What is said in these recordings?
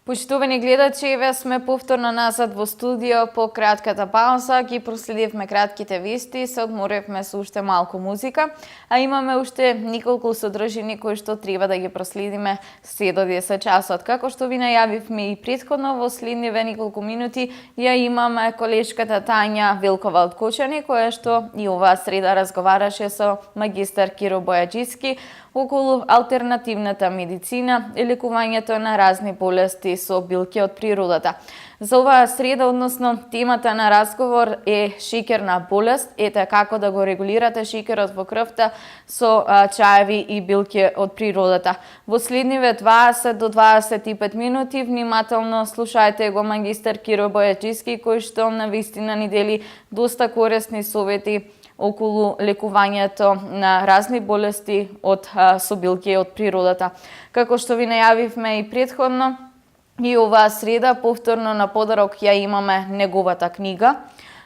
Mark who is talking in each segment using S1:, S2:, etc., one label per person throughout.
S1: Почитувани гледачи, еве сме повторно назад во студио по кратката пауза. Ги проследивме кратките вести, се одморевме со уште малку музика, а имаме уште неколку содржини кои што треба да ги проследиме се до 10 часот. Како што ви најавивме и претходно, во следниве неколку минути ја имаме колешката Тања Велкова од Кочани, која што и оваа среда разговараше со магистар Киро Бојаджиски околу алтернативната медицина и лекувањето на разни болести со билки од природата. За оваа среда, односно темата на разговор е шеќерна болест, ете како да го регулирате шеќерот во крвта со чаеви и билки од природата. Во следниве 20 до 25 минути внимателно слушајте го магистар Киро Бојаджиски, кој што на вистина ни дели доста корисни совети околу лекувањето на разни болести од собилки од природата. Како што ви најавивме и претходно, и оваа среда повторно на подарок ја имаме неговата книга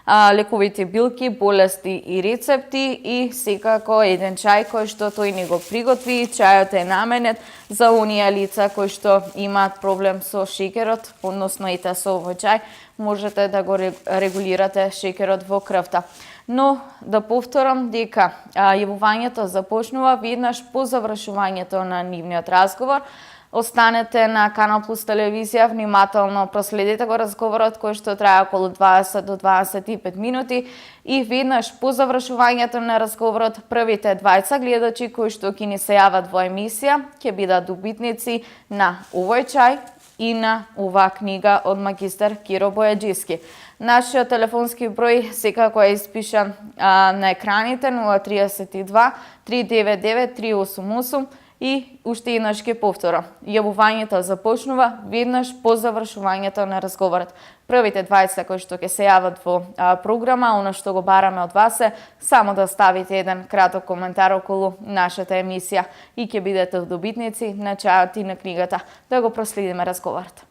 S1: Лековите билки, болести и рецепти и секако еден чај кој што тој ни го приготви. Чајот е наменет за оние лица кои што имаат проблем со шеќерот, односно ете со овој чај можете да го регулирате шеќерот во крвта. Но да повторам дека јавувањето започнува веднаш по завршувањето на нивниот разговор. Останете на Канал Плюс телевизија, внимателно проследете го разговорот кој што трае околу 20 до 25 минути и веднаш по завршувањето на разговорот првите двајца гледачи кои што ќе ни се јават во емисија ќе бидат добитници на овој чај и на оваа книга од магистар Киро Бојаджиски. Нашиот телефонски број секако е испишан на екраните 032 399 388 и уште еднаш ќе повторам. Јавувањето започнува веднаш по завршувањето на разговорот. Првите двајца кои што ќе се јават во програма, она што го бараме од вас е само да ставите еден краток коментар околу нашата емисија и ќе бидете добитници на чајот и на книгата. Да го проследиме разговорот.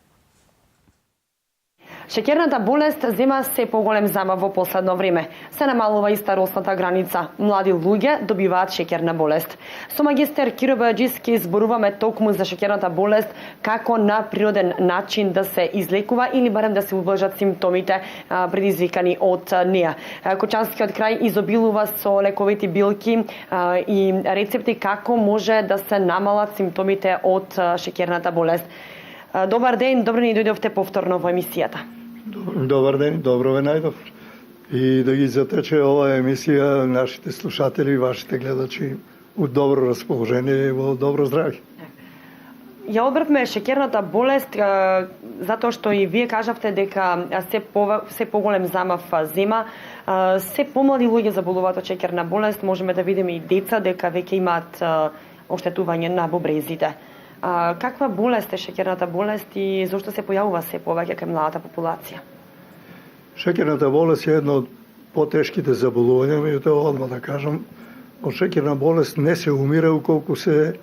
S2: Шеќерната болест зема се поголем замав во последно време. Се намалува и старосната граница. Млади луѓе добиваат шеќерна болест. Со магистер Киро Бојаджиски зборуваме токму за шеќерната болест, како на природен начин да се излекува или барем да се убlažат симптомите предизвикани од неа. Кочанскиот крај изобилува со лековити билки и рецепти како може да се намалат симптомите од шеќерната болест. Добар ден, добро ни дојдовте повторно во емисијата.
S3: Добар ден, добро ве најдов. И да ги затече оваа емисија нашите слушатели, вашите гледачи у добро расположение и во добро здравје.
S2: Ја одбравме шеќерната болест затоа што и вие кажавте дека се поголем замав зема, се помлади луѓе заболуваат од шеќерна болест, можеме да видиме и деца дека веќе имаат оштетување на бубрезите. Каква болест е шеќерната болест и зошто се појавува се повеќе кај младата популација?
S3: Шеќерната болест е едно од потешките заболувања, меѓутоа одма да кажам, од шеќерна болест не се умира уколку се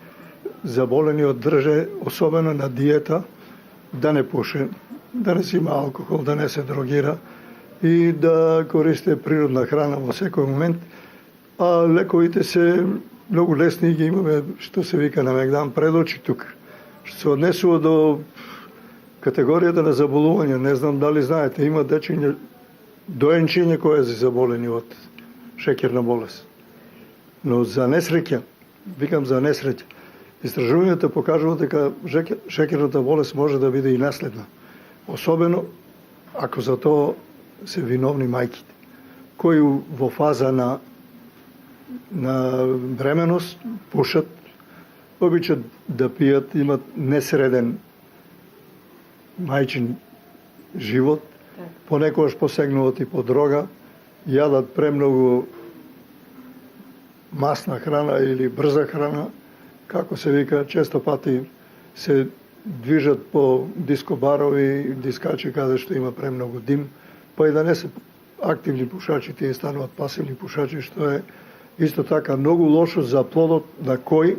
S3: заболени од држе, особено на диета, да не пуше, да не си има алкохол, да не се дрогира и да користи природна храна во секој момент, а лековите се многу лесни ги имаме, што се вика на мегдан пред очи тука. Што се однесува до категоријата на заболување, не знам дали знаете, има дечиња доенчиња кои се заболени од шеќерна болест. Но за несреќа, викам за несреќа, истражувањата покажуваат дека шеќерната болест може да биде и наследна. Особено ако за тоа се виновни мајките, кои во фаза на бременост пушат, обичат да пијат, имат несреден мајчин живот, понекогаш посегнуват и по дрога, јадат премногу масна храна или брза храна, како се вика, често пати се движат по дискобарови, дискачи каде што има премногу дим, па и да не се активни пушачи, тие стануваат пасивни пушачи, што е исто така многу лошо за плодот на кој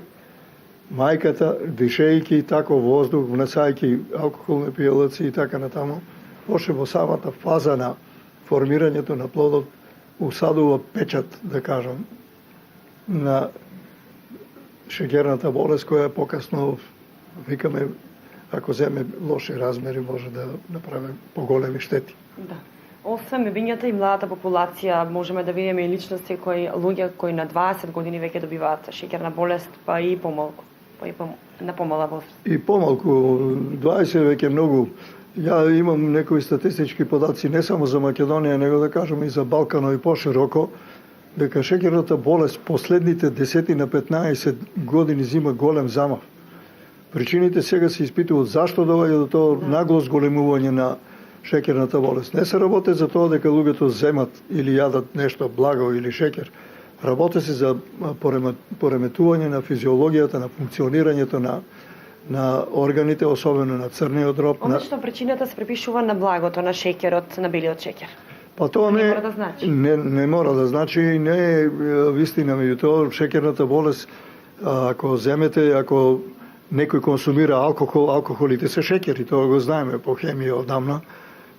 S3: мајката, дишејќи тако воздух, внесајќи алкохолни пијалаци и така натаму, още во самата фаза на формирањето на плодот усадува печат, да кажам, на шеќерната болест, која покасно викаме ако земе лоши размери, може да направи поголеми штети.
S2: Да. Освен мебињата и младата популација, можеме да видиме и личности луѓе кои на 20 години веќе добиваат шеќерна болест, па и помалку, на помала возраст.
S3: И помалку, 20 веќе многу. Ја имам некои статистички подаци не само за Македонија, него да кажем и за Балкано и пошироко, дека шеќерната болест последните 10 на 15 години зима голем замав. Причините сега се испитуваат зашто доаѓа до тоа нагло зголемување на шеќерната болест. Не се работи за тоа дека луѓето земат или јадат нешто благо или шеќер. Работи се за пореметување на физиологијата, на функционирањето на органите, особено на црниот дроб.
S2: Обично причината се припишува на благото, на шеќерот, на белиот шеќер.
S3: Па тоа
S2: не мора да значи.
S3: Не мора да значи и не е вистина, меѓутоа шеќерната болест, ако земете, ако некој консумира алкохолите се шеќери, тоа го знаеме по хемија одамна.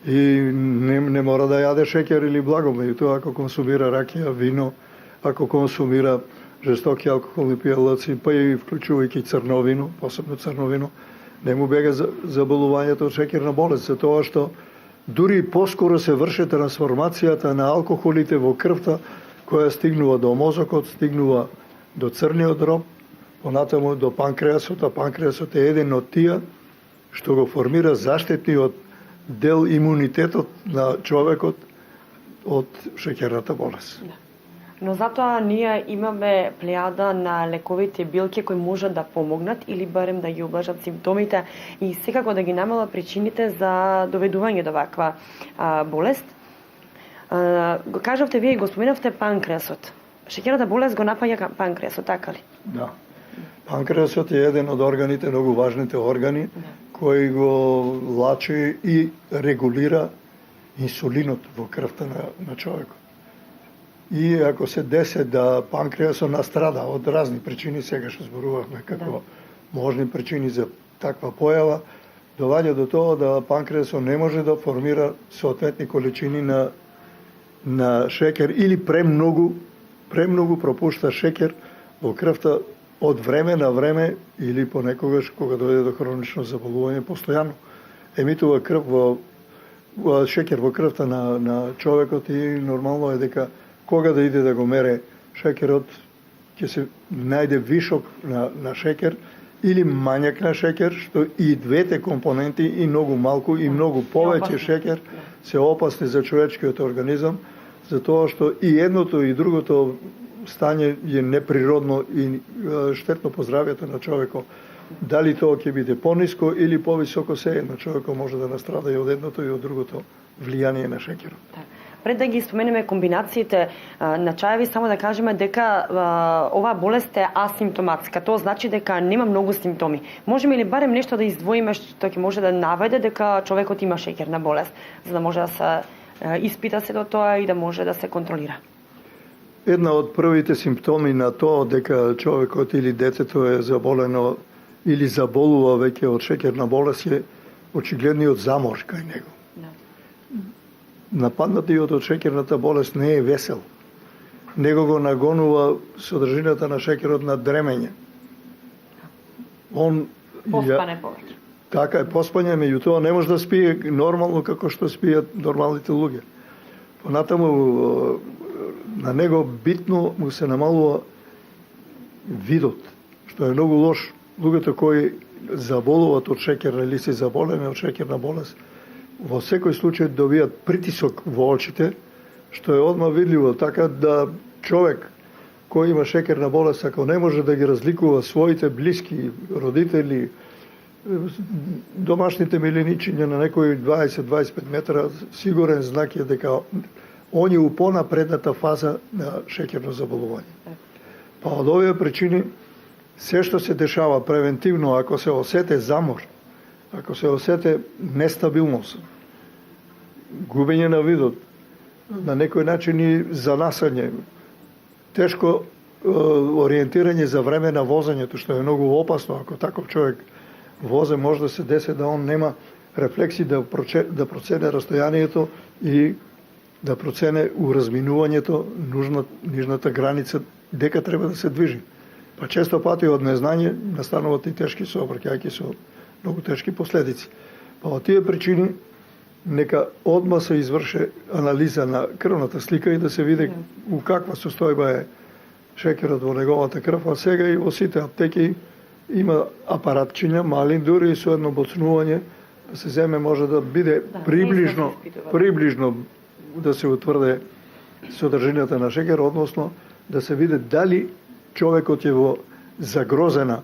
S3: И не мора да јаде шеќер или благо, меѓутоа ако консумира ракија, вино, ако консумира жестоки алкохолни пијалаци, па и вклучувајќи црновино, посебно црновино, не му бега заболувањето од шеќерна болест, за тоа што дури поскоро се врши трансформацијата на алкохолите во крвта, која стигнува до мозокот, стигнува до црниот дроб, понатаму до панкреасот, а панкреасот е еден од тие што го формира заштитниот дел имунитетот на човекот од шеќерната болест.
S2: Но затоа ние имаме плејада на лековите билки кои можат да помогнат или барем да ги облажат симптомите и секако да ги намалат причините за доведување до ваква болест. Го кажавте вие и го споменавте панкреасот. Шеќерната болест го напаѓа панкреасот, така ли?
S3: Да. Панкреасот е еден од органите, многу важните органи, кој го влачи и регулира инсулинот во крвта на човекот. И ако се десе да панкреасот настрада од разни причини, сега што зборувавме како можни причини за таква појава, доваѓа до тоа да панкреасот не може да формира соодветни количини на шеќер или премногу пропушта шеќер во крвта од време на време или понекогаш кога дојде до хронично заболување постојано. Емитува шеќер во крвта на човекот и нормално е дека кога да иде да го мере шеќерот, ќе се најде вишок на шеќер или мањак на шеќер, што и двете компоненти, и многу малку и многу повеќе шеќер, се опасни за човечкиот организам, затоа што и едното и другото стање е неприродно и штетно по здравјето на човекот. Дали тоа ќе биде пониско или повисоко, се едно човекот може да настрада и од едното и од другото влијание на шеќерот.
S2: Пред да ги споменеме комбинациите на чаеви, само да кажеме дека оваа болест е асимптоматска. Тоа значи дека нема многу симптоми. Можеме ли барем нешто да издвоиме што ќе може да наведе дека човекот има шеќерна болест, за да може да се испита се до тоа и да може да се контролира?
S3: Една од првите симптоми на тоа дека човекот или детето е заболено или заболува веќе од шеќерна болест е очигледниот замор кај него. Нападнатиот од шеќерната болест не е весел. Него го нагонува содржината на шеќерот на дремење.
S2: Поспане повеќе.
S3: Така е, поспање, меѓутоа не може да спие нормално како што спијат нормалните луѓе. Понатаму на него битно му се намалува видот, што е многу лош. Луѓето кои заболуваат од шеќер или се заболени од шеќерна болест, во секој случај добијат притисок во очите, што е одма видливо, така да човек кој има шеќерна болест, ако не може да ги разликува своите блиски, родители, домашните милиничиња на некои 20-25 метра, сигурен знак е дека он е у понапредната фаза на шеќерно заболување. Па од овие причини, се што се дешава превентивно, ако се осете замор, ако се осете нестабилност, губење на видот, на некој начин и занасање, тешко ориентирање за време на возењето, што е многу опасно, ако таков човек возе, може да се деси да он нема рефлекси да процене растојанието и да процене уразминувањето, нижната граница, дека треба да се движи. Па често пати од незнање настануваат и тешки сообраќајки со многу тешки последици. Па од тие причини нека одма се изврше анализа на крвната слика и да се види у каква состојба е шекерот во неговата крв, а сега и во сите аптеки има апаратчиња, мали, дури и со едно боцнување, да се земе може да биде приближно да се утврде содржината на шекер, односно да се види дали човекот е во загрозена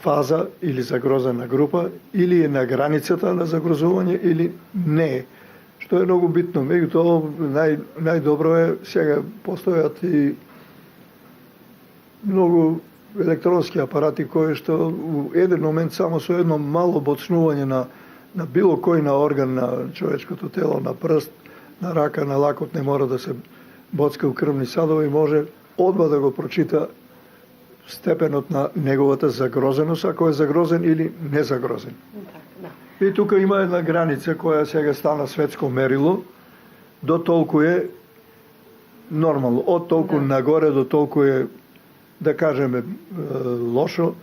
S3: фаза или загрозена група, или е на границата на загрозување, или не е. Што е многу битно. Меѓутоа, најдобро е, сега постојат и многу електронски апарати кои што у еден момент само со едно мало боцнување на било кој на орган на човечкото тело, на прст, на рака, на лакот, не мора да се боцка у крвни садови, може одма да го прочита степенот на неговата загрозеност, ако е загрозен или незагрозен. И тука има една граница која сега стана светско мерило, до толку е нормално, од толку нагоре до толку е, да кажеме, лошо,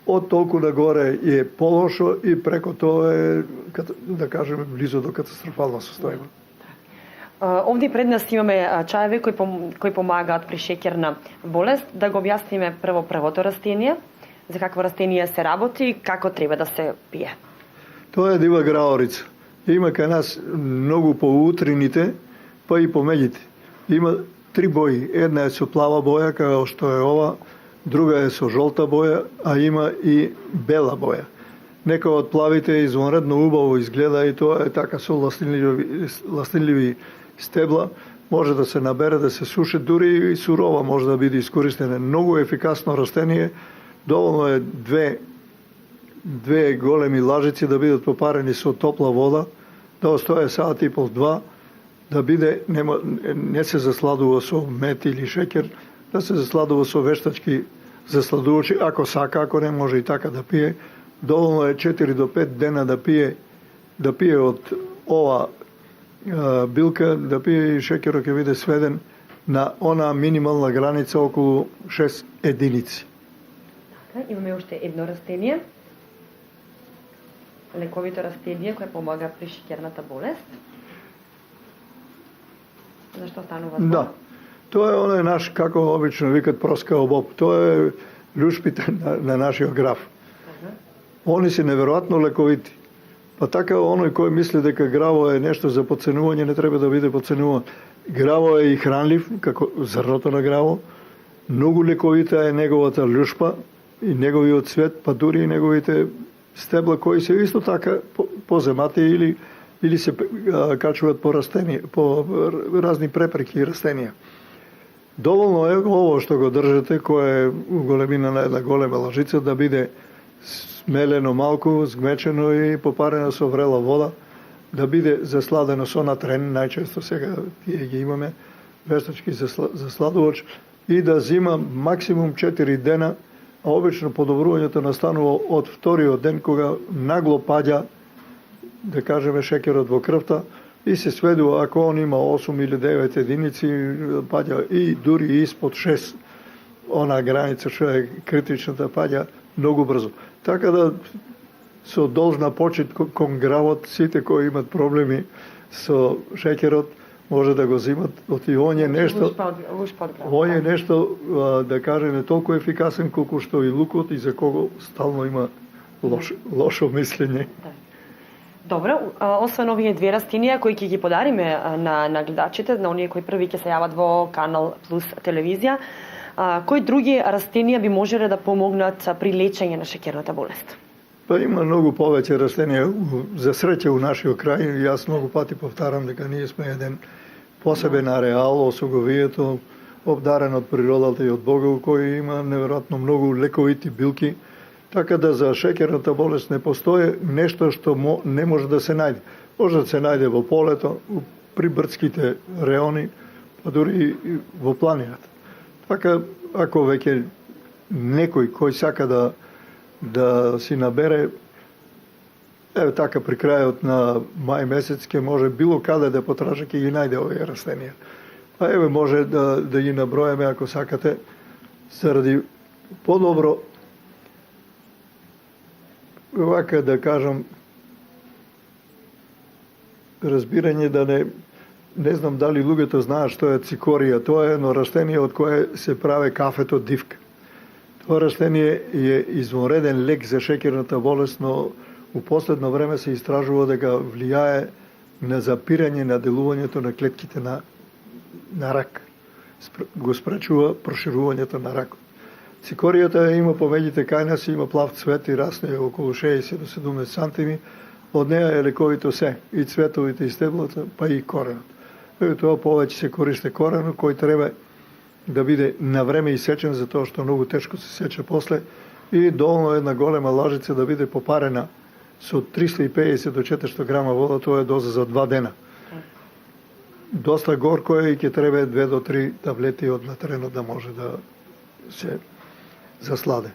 S3: од толку нагоре е полошо и преко тоа е, да кажеме, близо до катастрофална состојба.
S2: Овде пред нас имаме чаеви кои помагаат при шеќерна болест. Да го објасниме првото растение, за какво растение се работи и како треба да се пие.
S3: Тоа е дива граорица. Има кај нас многу по утрините, па и по меѓите. Има 3 бои. Една е со плава боја, како што е ова, друга е со жолта боја, а има и бела боја. Некој од плавите е извонредно убаво изгледа и тоа е така со ластинливи стебла, може да се набере, да се суши, дури и сурова може да биде искористена. Многу ефикасно растение, доволно е две големи лажици да бидат попарени со топла вода, да остоje сат и пол, 2, да биде, не се засладува со мет или шекер, да се засладува со вештачки засладувачи, ако сака, ако не може и така да пие. Доволно е 4 до 5 дена да пие од ова билка, да пие и шекерот ќе биде сведен на она минимална граница околу 6 единици.
S2: Имаме уште едно растение, лековито растение кое помага при шеќерната болест. Зашто станува тоа?
S3: Да. Тоа е оној наш, како обично викат, проскао боб. Тоа е љушпите на нашиот граф. Они се неверојатно лековити. Па така оној кој мисли дека граво е нешто за подценување, не треба да биде подценуван. Граво е и хранлив, како зрното на граво. Многу лековита е неговата љушпа и неговиот цвет, па дури и неговите стебла кои се исто така поземати или се качуваат по растенија, по разни препреки и растенија. Доволно е ово што го држите, кое е големина на една голема лажица, да биде смелено малку, сгмечено и попарено со врела вода, да биде засладено со натрен, најчесто сега тие ги имаме, вештачки засладувач, и да зима максимум 4 дена, а обично подобрувањето настанува од вториот ден, кога нагло паѓа, да кажеме, шекерот во крвта, и се сведува, ако он има 8 или 9 единици, паѓа и дури испод 6, она граница што е критичната, паѓа многу брзо. Така да со должна почит кон гравот, сите кои имат проблеми со шекерот, може да го зимат, оти он е нешто, да кажеме, толку ефикасен колку што и лукот, и за кого стално има лошо мислење.
S2: Добро, освен овие две растенија кои ќе ги подариме на гледачите, на оние кои први ќе се јават во Канал Плюс телевизија, кои други растенија би можеле да помогнат при лечење на шеќерната болест?
S3: Па има многу повеќе растенија, за среќа у нашиот крај, и јас многу пати повтарам дека ние сме еден посебен ареал, осоговието, обдарен од природата и од Бога, кој има неверојатно многу лековити билки, така да за шеќерната болест не постои нешто што не може да се најде. Може да се најде во полето, при брдските реони, па дури и во планината. Така, ако веќе некој кој сака да си набере, еве така при крајот на мај месец, ќе може било каде да потража, ќе ги најде овие растенија. А еве може да ги наброеме, ако сакате, заради подобро вака да кажам, разбирање да не знам дали луѓето знаат што е цикорија. Тоа е едно растение од кое се прави кафето дивка. Тоа растение е извонреден лек за шеќерната болест, но у последно време се истражува дека влијае на запирање на делувањето на клетките на рак. Го спречува проширувањето на ракот. Цикоријата има помеѓите кајнаси, има плав цвет и расне околу 60 до 70 сантими. Од неја е лековито се, и цветовите, и стеблата, па и коренот. Тоа повеќе се користи коренот, кој треба да биде на време исечен, затоа што многу тешко се сече после, и доволно една голема лажица да биде попарена со 350 до 400 грама вода, тоа е доза за 2 дена. Доста горко е и ќе треба 2 до 3 таблети од натренот да може да се засладе.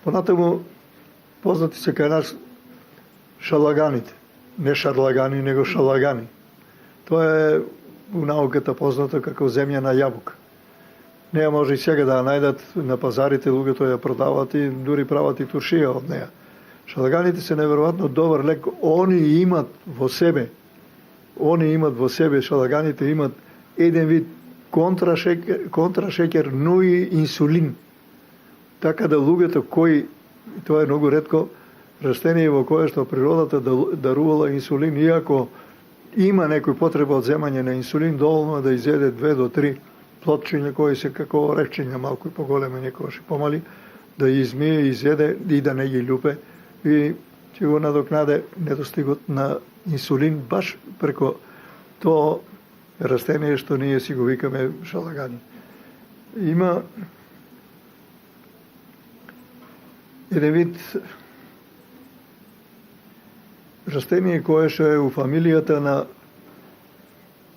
S3: Понатаму, познати се кај нас шалаганите. Не шарлагани, него шалагани. Тоа е у науката познато како земјана јабука. Неја може и сега да ја најдат на пазарите, луѓето ја продават и дури прават и туршија од неја. Шалаганите се неверојатно добар лек. Они имат во себе, шалаганите имат еден вид контрашекер, но и инсулин. Така да луѓето кои, тоа е многу ретко, растение во кое што природата дарувала инсулин, иако има некој потреба од земање на инсулин, доволно да изеде 2 до 3 плотчиња кои се како орехчиња, малку и поголеми, некојаш и помали, да измие, изеде и да не ги љупе, и ќе го надокнаде недостигот на инсулин баш преко тоа растение што ние си го викаме шалагани. Има еден вид растение кое што е у фамилијата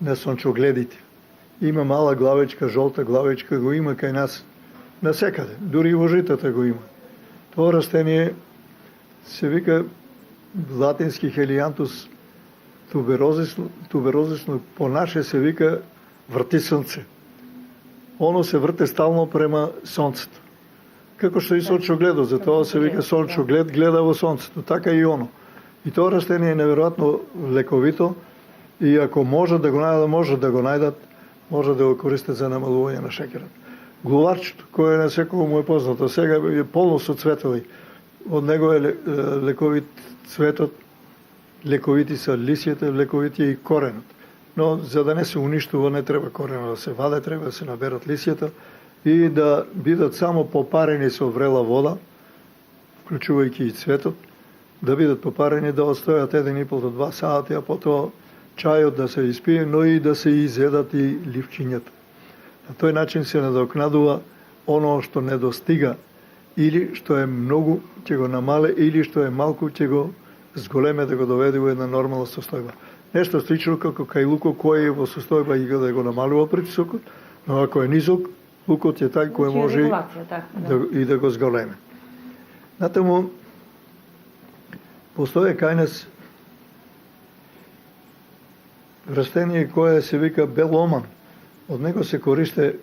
S3: на сончогледите. Има мала главичка, жолта главичка, го има кај нас насекаде, дури и во житата го има. Тоа растение се вика латински Helianthus tuberosus, но по наше се вика врти сонце. Оно се врте стално према сонцето. Како што и сончогледот, затоа се вика сончоглед, гледа во сонцето, така и оно. И тоа растение е неверојатно лековито и ако може да го најдат, може да го користат за намалување на шеќерот. Гуларчето, кое на секој му е познато, сега е полно со цветови. Од него е лековит цветот, лековити са лисјата, лековити е и коренот. Но за да не се уништува, не треба коренот да се ваде, треба да се наберат лисјата и да бидат само попарени со врела вода, вклучувајќи и цветот, да бидат попарени, да остојат 1,5 до 2 сати, а потоа чајот да се испие, но и да се изедат и ливчињата. На тој начин се надокнадува оно што недостига, или што е многу ќе го намале, или што е малку ќе го зголеме да го доведе во една нормална состојба. Нешто слично како кај лукот кој е во состојба и да го намалува притисокот, но ако е низок, лукот е тај кој може и да го зголеме. Натаму постоje кај нас растение кое се вика беломан. Од него се користе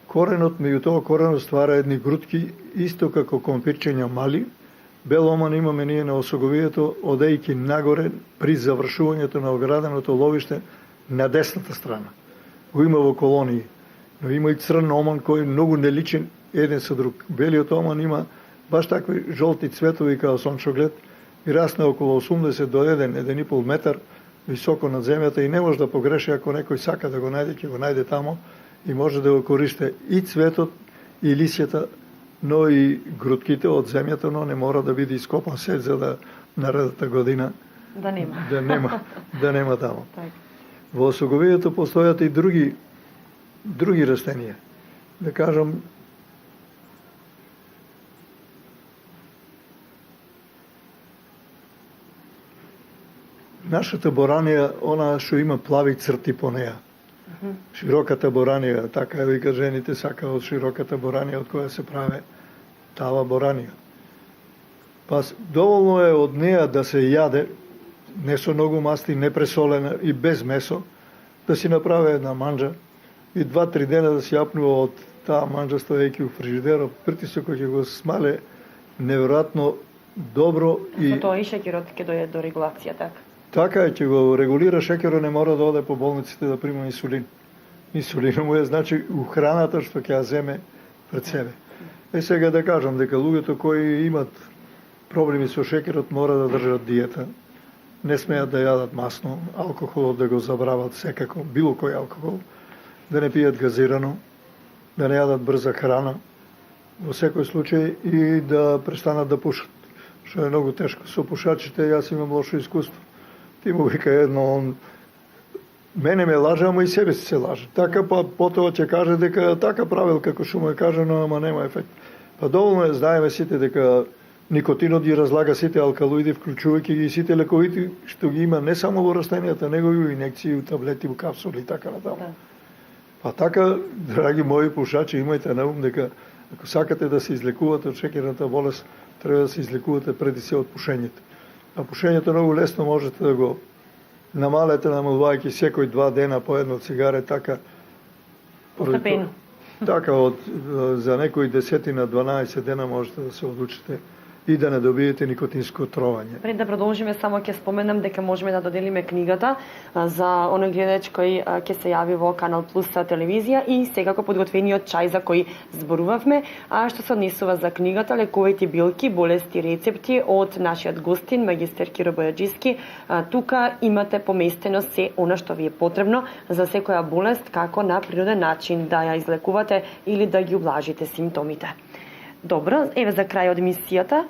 S3: коренот, меѓу тоа коренот ствара едни грудки, исто како компирчиња мали. Беломан имаме ние на осоговието, одејќи нагоре при завршувањето на ограденото ловиште на десната страна. Го има во колонии. Но има и црн оман кој многу неличен еден со друг. Белиот оман има баш такви жолти цветови као сончоглед и расне околу 80 до 1,5 метар високо над земјата и не може да погреши ако некој сака да го најде, ќе го најде тамо и може да го користи и цветот и лисјата, но и грудките од земјата, но не мора да биде ископан сет за да наредната година
S2: да
S3: нема тамо. Во осоговието постојат и други растенија. Да кажам, нашата боранија, она што има плави црти по неја. Широката боранија, така вика жените сакаат широката боранија од која се прави тава боранија. Па доволно е од неја да се јаде, не со многу масти, не пресолена и без месо, да си направи една манџа и 2-3 дена да си јапнува од таа манџа стоејќи у фрижидерот, притисокот ќе го смале неверојатно добро и
S2: Со тоа и шеќерот ќе дојде до регулација, така?
S3: така е, ќе го регулира шеќерот, не мора да оде по болниците да прима инсулин. Инсулинот му е значи у храната што ќе ја земе пред себе. Сега да кажам дека луѓето кои имат проблеми со шеќерот мора да држат диета. Не смеат да јадат масно, алкохолот да го забрават секако, било кој алкохол, да не пијат газирано, да не јадат брза храна, во секој случај и да престанат да пушат, што е многу тешко. Со пушачите јас имам лошо искуство. Ти му вика едно, он мене ме лаже, ама и себе си се лаже. Така па потоа ќе каже дека така правил како што му е кажано, ама нема ефект. Па доволно е, знаеме сите дека никотинот ги разлага сите алкалоиди, вклучувајќи ги сите лековите што ги има не само во растенијата, него и во инекции, у таблети, у капсули и така натаму. Па така, драги мои пушачи, имајте на ум дека ако сакате да се излекувате од шеќерната болест, треба да се излекувате преди се од пушењето. А пушењето многу лесно можете да го намалете, намалувајќи секој 2 дена по едно цигаре, така
S2: Постепено.
S3: Така за некои 10-12 дена можете да се одлучите и да не добиете никотинско отровање.
S2: Пред да продолжиме, само ќе споменам дека можеме да доделиме книгата за оној гледач кој ќе се јави во Канал Плюс телевизија и секако подготвениот чај за кој зборувавме, а што се однесува за книгата Лекувајте билки, болести, рецепти од нашиот гостин магистер Киро Бојаджиски. Тука имате поместено се она што ви е потребно за секоја болест, како на природен начин да ја излекувате или да ги облажите симптомите. Добро, еве за крај од емисијата,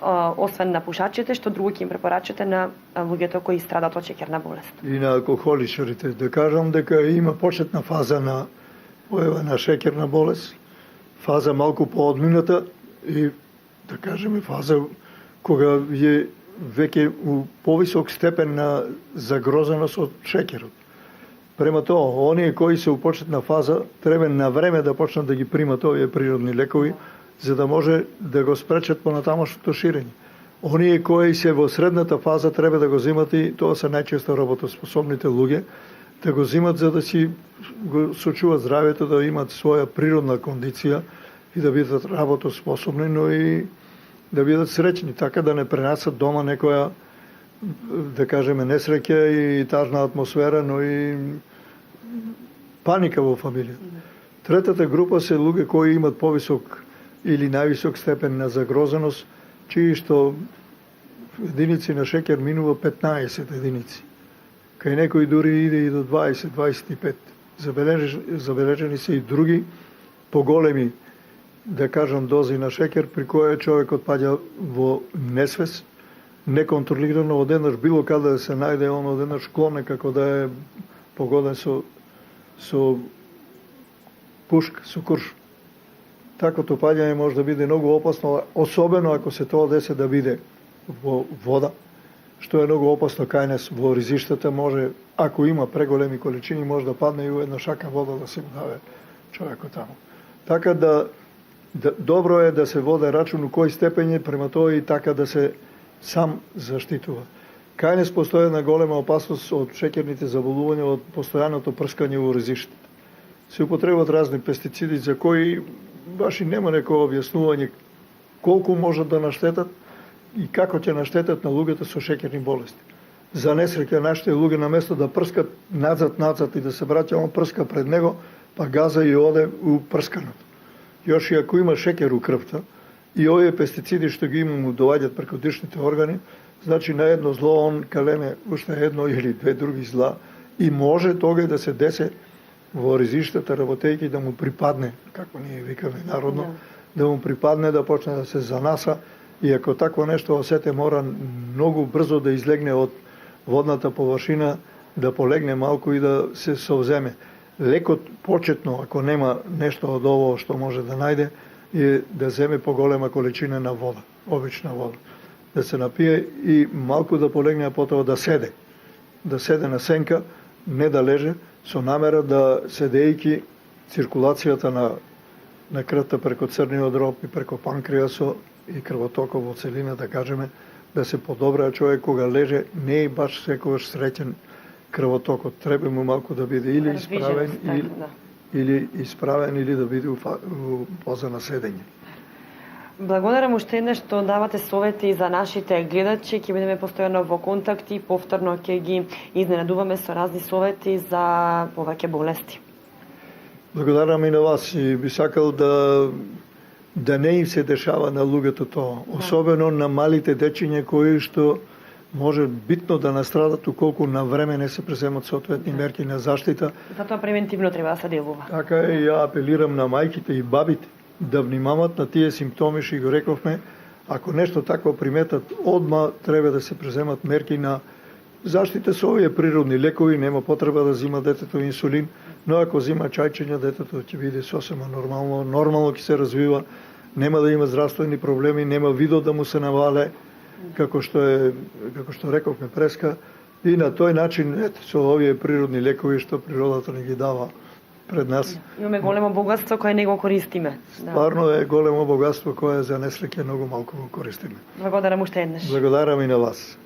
S2: освен на пушачите, што друго ќе им препорачате на луѓето кои страдат од шеќерна болест?
S3: И на алкохоличарите. Да кажам дека има почетна фаза на појава на шеќерна болест, фаза малку поодмината и, да кажеме, фаза кога е веќе у повисок степен на загрозеност од шеќерот. Према тоа, оние кои се у почетна фаза, треба на време да почнат да ги примат овие природни лекови, за да може да го спречат понатамошното ширење. Оние кои се во средната фаза треба да го земат и тоа се најчесто работоспособните луѓе, да го земат за да си го сочуват здравјето, да имат своја природна кондиција и да бидат работоспособни, но и да бидат среќни, така да не пренесат дома некоја, да кажеме, несреќа и тажна атмосфера, но и паника во фамилијата. Третата група се луѓе кои имат повисок или највисок степен на загрозеност, чии што единици на шеќер минува 15 единици. Кај некои дури иде и до 20-25. Забележени се и други поголеми, да кажам, дози на шеќер, при која човекот паѓа во несвес, неконтролирано, одеднаш било каде да се најде, он одеднаш клоне како да е погоден со пушка, со курш. Такото паѓање може да биде многу опасно, особено ако се тоа десе да биде во вода, што е многу опасно кај нас во ризиштата, може, ако има преголеми количини, може да падне и у една шака вода да се удаве човекот таму. Така да добро е да се воде рачун у кој степен е, према тоа и така да се сам заштитува. Кај нас постои една голема опасност од шеќерните заболувања, од постојаното прскање во ризиштата. Се употребуваат разни пестициди за кои баш и нема некој објаснување колку можат да наштетат и како ќе наштетат на луѓето со шеќерни болести. За несреќа нашите луѓе на место да прскат назад и да се враќа, он прска пред него, па газа и оде у прсканото. Још и ако има шеќер у крвта и овие пестициди што ги има му доаѓаат преку дишните органи, значи на едно зло он калеме уште едно или две други зла и може тога да се десе во ризиштата работејќи да му припадне, како ние викаме народно, да му припадне да почне да се занаса и ако такво нешто осете мора многу брзо да излегне од водната површина, да полегне малку и да се совземе. Лекот почетно, ако нема нешто од ово што може да најде, е да земе поголема количина на вода, обична вода. Да се напие и малку да полегне, а потоа да седе. Да седе на сенка, не да леже, со намера да седејќи циркулацијата на крвта преко црниот дроб и преко панкреасо и крвотокот во целина, да кажеме, да се подобра човек кога леже, не е баш секогаш среќен крвотокот. Треба му малку да биде или исправен, или исправен, или да биде у поза на седење.
S2: Благодарам уште еднаш што давате совети за нашите гледачи, ќе бидеме постојано во контакт и повторно ќе ги изненадуваме со разни совети за повеќе болести.
S3: Благодарам и на вас и би сакал да не им се дешава на луѓето тоа, особено на малите дечиња кои што може битно да настрадат уколку на време не се преземат соодветни мерки на заштита.
S2: Затоа превентивно треба да се делува.
S3: Така е, ја апелирам на мајките и бабите да внимават на тие симптоми, што го рековме. Ако нешто такво приметат, одма треба да се преземат мерки на заштита со овие природни лекови, нема потреба да зима детето инсулин, но ако зима чајчиња, детето ќе биде сосема нормално ќе се развива, нема да има здравствени проблеми, нема видо да му се навале, како што рековме преска, и на тој начин, ето, со овие природни лекови што природата ни ги дава пред нас.
S2: Имаме големо богатство кое не го користиме.
S3: Стварно е големо богатство кое за несреќа многу малку го користиме.
S2: Благодарам уште еднаш.
S3: Благодарам и на вас.